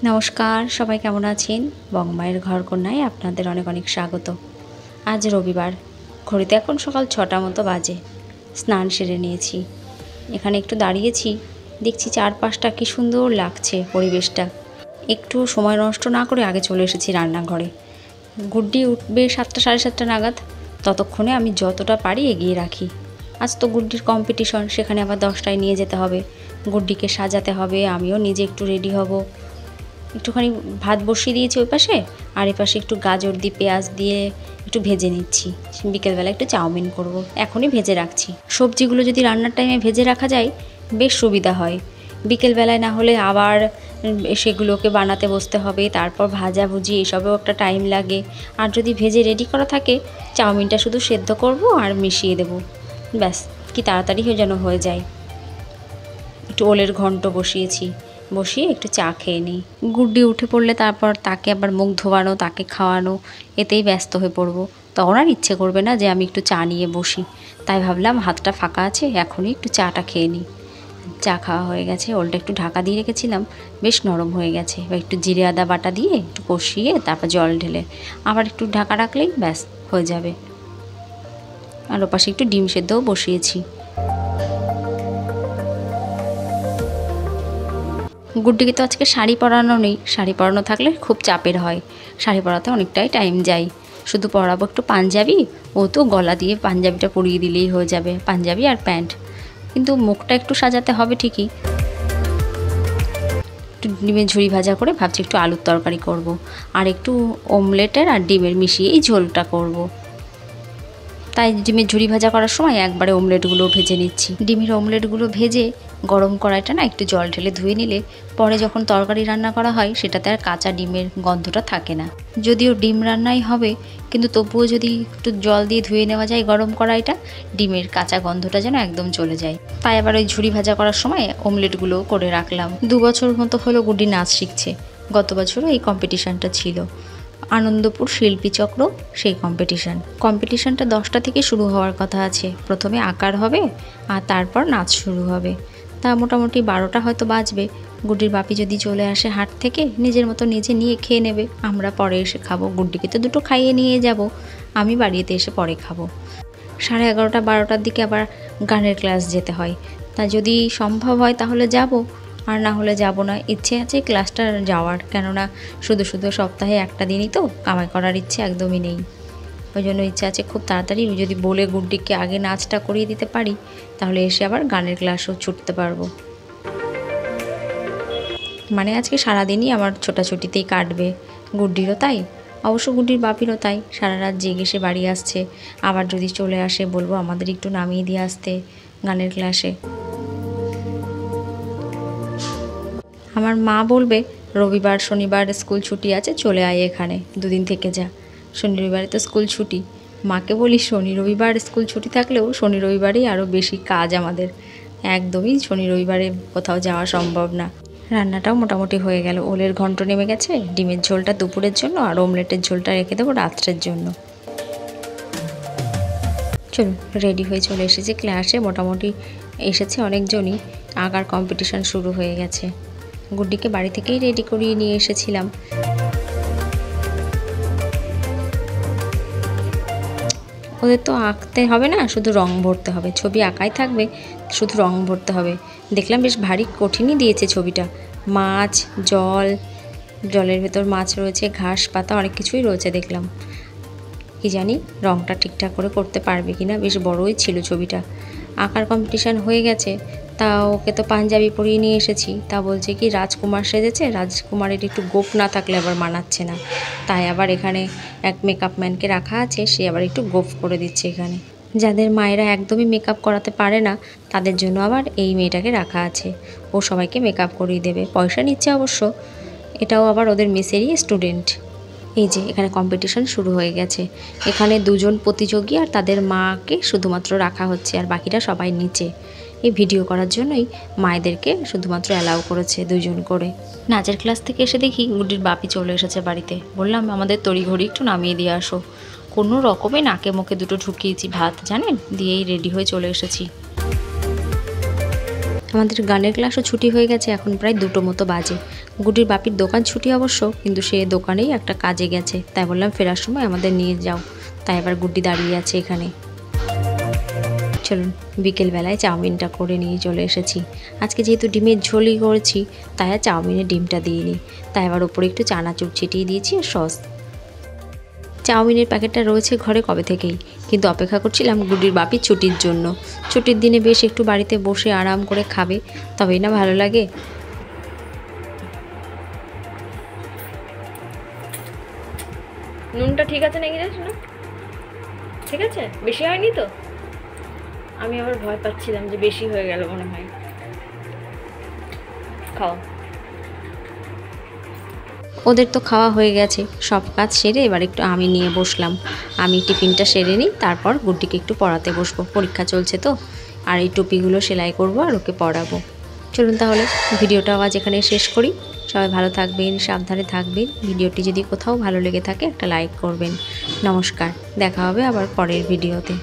নমস্কার, সবাই কেমন আছেন? বংমায়ের ঘরকন্যায় আপনাদের অনেক অনেক স্বাগত। আজ রবিবার, ঘড়িতে এখন সকাল 6টা মতো বাজে। স্নান সেরে নিয়েছি, এখানে একটু দাঁড়িয়েছি, দেখছি চারপাশটা কী সুন্দর লাগছে পরিবেশটা। একটু সময় নষ্ট না করে আগে চলে এসেছি রান্নাঘরে। গুড্ডি উঠবে 7টা সাড়ে 7টা নাগাদ, ততক্ষণে আমি যতটা পারি এগিয়ে রাখি। আজ তো গুড্ডির কম্পিটিশন, সেখানে আবার 10টায় নিয়ে যেতে হবে, গুড্ডিকে সাজাতে হবে, আমিও নিজে একটু রেডি হব। একটুখানি ভাত বসিয়ে দিয়েছি ওই পাশে, আর এই পাশে একটু গাজর দিয়ে পেঁয়াজ দিয়ে একটু ভেজে নিচ্ছি। বিকেলবেলা একটু চাউমিন করব, এখনই ভেজে রাখছি। সবজিগুলো যদি রান্নার টাইমে ভেজে রাখা যায় বেশ সুবিধা হয়। বিকেলবেলায় না হলে আবার সেগুলোকে বানাতে বসতে হবে, তারপর ভাজাভুজি এসবেও একটা টাইম লাগে। আর যদি ভেজে রেডি করা থাকে, চাউমিনটা শুধু সেদ্ধ করব আর মিশিয়ে দেব, ব্যাস কি তাড়াতাড়ি যেন হয়ে যায়। একটু ওলের ঘন্ট বসিয়ে একটু চা খেয়ে নিই। গুড্ডি উঠে পড়লে তারপর তাকে আবার মুখ ধোয়ানো, তাকে খাওয়ানো, এতেই ব্যস্ত হয়ে পড়বো। তখন আর ইচ্ছে করবে না যে আমি একটু চা নিয়ে বসি। তাই ভাবলাম হাতটা ফাঁকা আছে, এখনই একটু চাটা খেয়ে নিই। চা খাওয়া হয়ে গেছে, ওলটা একটু ঢাকা দিয়ে রেখেছিলাম, বেশ নরম হয়ে গেছে। এবার একটু জিরে আদা বাটা দিয়ে একটু কষিয়ে তারপর জল ঢেলে আবার একটু ঢাকা রাখলেই ব্যাস হয়ে যাবে। আর ওপাশে একটু ডিম সেদ্ধও বসিয়েছি। গুড্ডিকে তো আজকে শাড়ি পরানো নেই, শাড়ি পরানো থাকলে খুব চাপের হয়, শাড়ি পরাতে অনেকটাই টাইম যায়। শুধু পরাবো একটু পাঞ্জাবি, ও তো গলা দিয়ে পাঞ্জাবিটা পরিয়ে দিলেই হয়ে যাবে, পাঞ্জাবি আর প্যান্ট। কিন্তু মুখটা একটু সাজাতে হবে ঠিকই। একটু ডিমের ঝুড়ি ভাজা করে ভাবছি একটু আলুর তরকারি করব, আর একটু অমলেটের আর ডিমের মিশিয়েই ঝোলটা করব। তাই ডিমের ঝুড়ি ভাজা করার সময় একবারে অমলেটগুলো ভেজে নিচ্ছি। ডিমের অমলেটগুলো ভেজে গরম কড়াইটা না একটু জল ঢেলে ধুয়ে নিলে পরে যখন তরকারি রান্না করা হয় সেটাতে আর কাঁচা ডিমের গন্ধটা থাকে না। যদিও ডিম রান্নাই হবে, কিন্তু তবুও যদি একটু জল দিয়ে ধুয়ে নেওয়া যায় গরম কড়াইটা, ডিমের কাঁচা গন্ধটা যেন একদম চলে যায়। তাই আবার ওই ঝুড়ি ভাজা করার সময় অমলেটগুলোও করে রাখলাম। 2 বছর মতো হলো গুড্ডি নাচ শিখছে। গত বছরও এই কম্পিটিশানটা ছিল, আনন্দপুর শিল্পীচক্র সেই কম্পিটিশানটা 10টা থেকে শুরু হওয়ার কথা আছে। প্রথমে আঁকার হবে আর তারপর নাচ শুরু হবে। তা মোটামুটি 12টা হয়তো বাজবে। গুড্ডির বাপি যদি চলে আসে হাট থেকে, নিজের মতো নিজে নিয়ে খেয়ে নেবে, আমরা পরে এসে খাবো। গুড্ডিকে তো 2টো খাইয়ে নিয়ে যাব, আমি বাড়িতে এসে পরে খাবো। 11:30 12টার দিকে আবার গানের ক্লাস যেতে হয়। তা যদি সম্ভব হয় তাহলে যাব, আর না হলে যাব না। ইচ্ছে আছে ক্লাসটা যাওয়ার, কেননা শুধু সপ্তাহে একটা দিনই তো, কামাই করার ইচ্ছে একদমই নেই। ওই জন্য ইচ্ছা আছে খুব তাড়াতাড়ি যদি বলে গুড্ডিকে আগে নাচটা করিয়ে দিতে পারি, তাহলে এসে আবার গানের ক্লাসও ছুটতে পারবো। মানে আজকে সারাদিনই আমার ছোটাছুটিতেই কাটবে, গুড্ডিরও তাই, অবশ্য গুড্ডির বাপিরও তাই। সারা রাত জেগে সে বাড়ি আসছে, আবার যদি চলে আসে বলবো আমাদের একটু নামিয়ে দিয়ে আসতে গানের ক্লাসে। আমার মা বলবে রবিবার শনিবার স্কুল ছুটি আছে, চলে আয় এখানে 2 দিন থেকে যা। শনি রবিবারে তো স্কুল ছুটি। মাকে বলি শনি রবিবার স্কুল ছুটি থাকলেও শনি রবিবারেই আরও বেশি কাজ আমাদের, একদমই শনি রবিবারে কোথাও যাওয়া সম্ভব না। রান্নাটাও মোটামুটি হয়ে গেল, ওলের ঘন্ট নেমে গেছে, ডিমের ঝোলটা দুপুরের জন্য আর অমলেটের ঝোলটা রেখে দেবো রাত্রের জন্য। চলুন রেডি হয়ে চলে এসেছি ক্লাসে। মোটামুটি এসেছে অনেকজনই, আঁকার কম্পিটিশান শুরু হয়ে গেছে। গুড্ডিকে বাড়ি থেকেই রেডি করিয়ে নিয়ে এসেছিলাম। ওদের তো আঁকতে হবে না, শুধু রং ভরতে হবে। ছবি আঁকাই থাকবে, শুধু রং ভরতে হবে। দেখলাম বেশ ভারী কঠিনই দিয়েছে ছবিটা। মাছ, জলের ভেতর মাছ রয়েছে, ঘাস পাতা অনেক কিছুই রয়েছে দেখলাম। কি জানি রংটা ঠিকঠাক করে করতে পারবে কিনা, বেশ বড়ই ছিল ছবিটা। আঁকার কম্পিটিশান হয়ে গেছে, তা ওকে তো পাঞ্জাবি পরিয়ে নিয়ে এসেছি। তা বলছে কি রাজকুমার সেজেছে, রাজকুমারের একটু গোঁফ না থাকলে আবার মানাচ্ছে না। তাই আবার এখানে এক মেকআপ ম্যানকে রাখা আছে, সে আবার একটু গোঁফ করে দিচ্ছে এখানে। যাদের মায়েরা একদমই মেকআপ করাতে পারে না, তাদের জন্য আবার এই মেয়েটাকে রাখা আছে, ও সবাইকে মেকআপ করিয়ে দেবে। পয়সা নিচ্ছে অবশ্য, এটাও আবার ওদের মেসেরই স্টুডেন্ট। এই যে এখানে কম্পিটিশান শুরু হয়ে গেছে। এখানে 2 জন প্রতিযোগী আর তাদের মাকে শুধুমাত্র রাখা হচ্ছে, আর বাকিরা সবাই নিচে। এই ভিডিও করার জন্যই মায়েদেরকে শুধুমাত্র অ্যালাউ করেছে 2 জন করে। নাচের ক্লাস থেকে এসে দেখি গুড্ডির বাপি চলে এসেছে বাড়িতে। বললাম আমাদের তড়িঘড়ি একটু নামিয়ে দিয়ে আসো। কোনো রকমে নাকে মুখে 2টো ঢুকিয়েছি ভাত, জানেন, দিয়েই রেডি হয়ে চলে এসেছি। আমাদের গানের ক্লাসও ছুটি হয়ে গেছে, এখন প্রায় 2টো মতো বাজে। গুডির বাপির দোকান ছুটি অবশ্য, কিন্তু সে দোকানেই একটা কাজে গেছে, তাই বললাম ফেরার সময় আমাদের নিয়ে যাও। তাই আবার গুড্ডি দাঁড়িয়ে আছে এখানে। চলুন বিকেলবেলায় চাউমিনটা করে নিয়ে চলে এসেছি। আজকে যেহেতু ডিমের ঝোলই করেছি, তাই আর চাউমিনে ডিমটা দিইনি, তাই আবার ওপরে একটু চানাচুর ছিটিয়ে দিয়েছি আর সস। চাউমিনের প্যাকেটটা রয়েছে ঘরে কবে থেকেই, কিন্তু অপেক্ষা করছিলাম গুডির বাপির ছুটির জন্য। ছুটির দিনে বেশ একটু বাড়িতে বসে আরাম করে খাবে, তবেই না ভালো লাগে। নুনটা ঠিক আছে নাকি রে শোনা? ঠিক আছে, বেশি হয়নি তো? আমি আবার ভয় পাচ্ছিলাম যে বেশি হয়ে গেল মনে হয়। খাও। ওদের তো খাওয়া হয়ে গেছে, সব কাজ সেরে এবার একটু আমি নিয়ে বসলাম। আমি টিফিনটা সেরে নিই, তারপর গুড্ডিকে একটু পড়াতে বসবো, পরীক্ষা চলছে তো। আর এই টুপিগুলো সেলাই করব আর ওকে পড়াবো। চলুন তাহলে ভিডিওটাও আজ এখানে শেষ করি। সবাই ভালো থাকবেন, সাবধানে থাকবেন। ভিডিওটি যদি কোথাও ভালো লেগে থাকে একটা লাইক করবেন। নমস্কার, দেখা হবে আবার পরের ভিডিওতে।